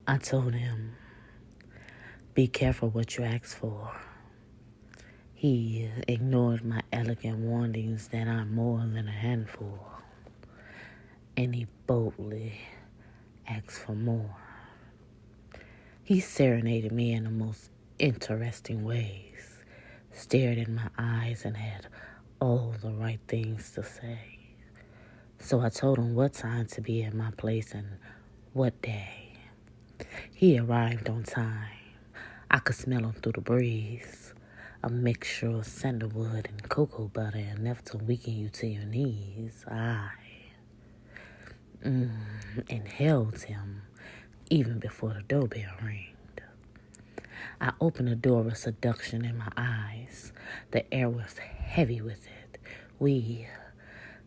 I told him, be careful what you ask for. He ignored my elegant warnings that I'm more than a handful, and he boldly asked for more. He serenaded me in the most interesting ways, stared in my eyes, and had all the right things to say. So I told him what time to be at my place and what day. He arrived on time. I could smell him through the breeze. A mixture of sandalwood and cocoa butter enough to weaken you to your knees. I inhaled him even before the doorbell ringed. I opened the door of seduction in my eyes. The air was heavy with it. We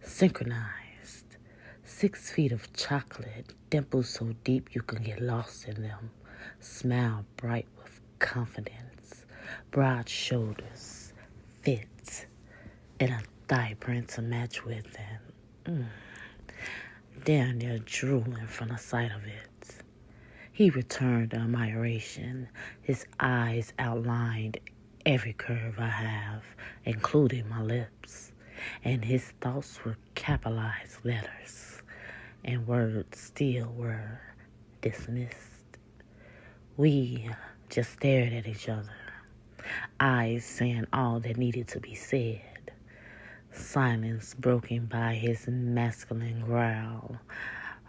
synchronized. 6 feet of chocolate, dimples so deep you can get lost in them. Smile bright with confidence. Broad shoulders, fit, and a thigh print to match with, and damn near drooling from the sight of it. He returned admiration. His eyes outlined every curve I have, including my lips, and his thoughts were capitalized letters, and words still were dismissed. We just stared at each other, eyes saying all that needed to be said. Silence broken by his masculine growl.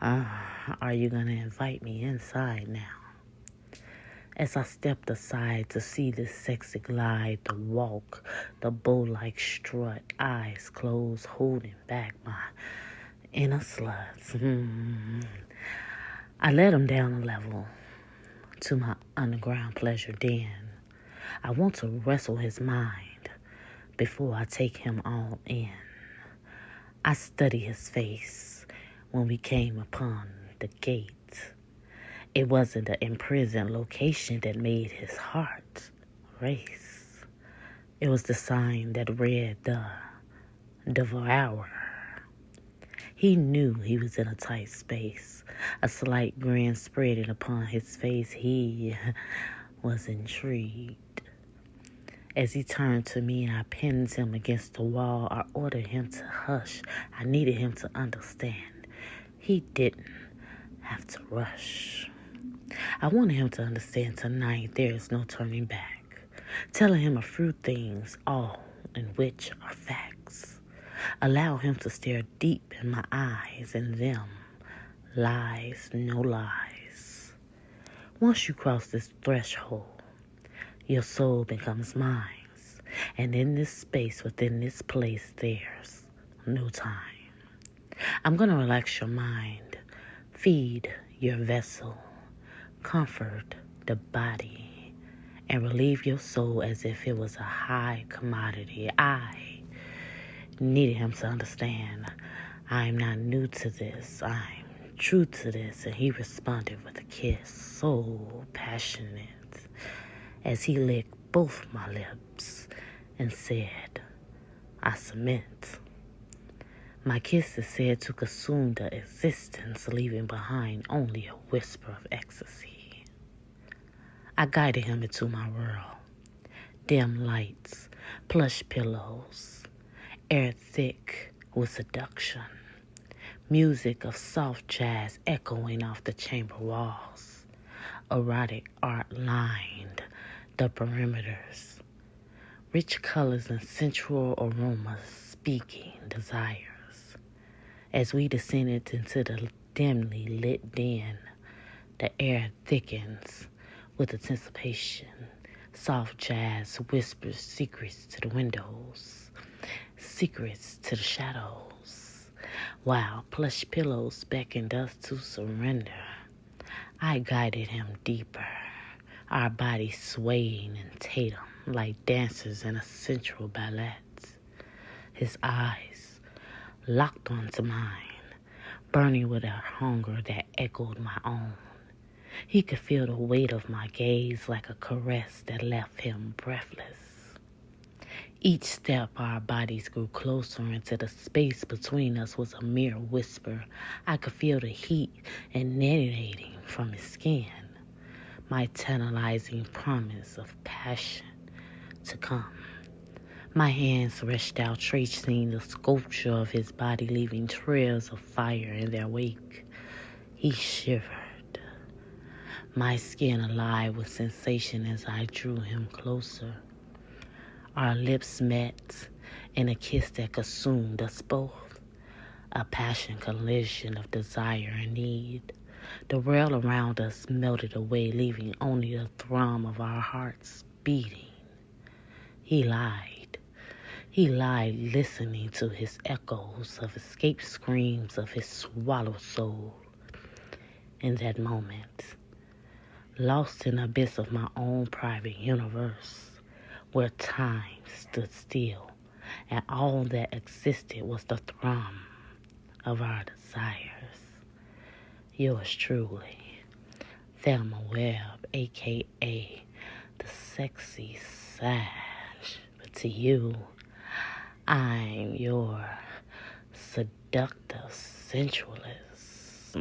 Are you going to invite me inside now? As I stepped aside to see this sexy glide, the walk, the bow-like strut, eyes closed, holding back my inner sluts. I led him down a level to my underground pleasure den. I want to wrestle his mind before I take him all in. I study his face when we came upon the gate. It wasn't the imprisoned location that made his heart race. It was the sign that read the Devourer. He knew he was in a tight space. A slight grin spreading upon his face. He was intrigued. As he turned to me and I pinned him against the wall, I ordered him to hush. I needed him to understand. He didn't have to rush. I wanted him to understand tonight there is no turning back. Telling him a few things, all in which are facts. Allow him to stare deep in my eyes, and them lies, no lies. Once you cross this threshold, your soul becomes mine. And in this space, within this place, there's no time. I'm going to relax your mind, feed your vessel, comfort the body, and relieve your soul as if it was a high commodity. I needed him to understand I'm not new to this. I'm true to this. And he responded with a kiss so passionate as he licked both my lips and said, I submit. My kiss is said to consume the existence, leaving behind only a whisper of ecstasy. I guided him into my world. Dim lights, plush pillows, air thick with seduction, music of soft jazz echoing off the chamber walls, erotic art lined the perimeters, rich colors and sensual aromas speaking desires. As we descended into the dimly lit den, the air thickens with anticipation. Soft jazz whispers secrets to the windows, secrets to the shadows, while plush pillows beckoned us to surrender. I guided him deeper, our bodies swaying in tandem like dancers in a sensual ballet. His eyes locked onto mine, burning with a hunger that echoed my own. He could feel the weight of my gaze like a caress that left him breathless. Each step our bodies grew closer into the space between us was a mere whisper. I could feel the heat emanating from his skin. my tantalizing promise of passion to come. My hands reached out, tracing the sculpture of his body, leaving trails of fire in their wake. He shivered, my skin alive with sensation as I drew him closer. Our lips met in a kiss that consumed us both, a passion collision of desire and need. The world around us melted away, leaving only the thrum of our hearts beating. He lied. He lied, listening to his echoes of escaped screams of his swallowed soul. In that moment, lost in the abyss of my own private universe, where time stood still and all that existed was the thrum of our desires. Yours truly, Thelma Webb, a.k.a. the sexy Sash. But to you, I'm your seductive sensualist.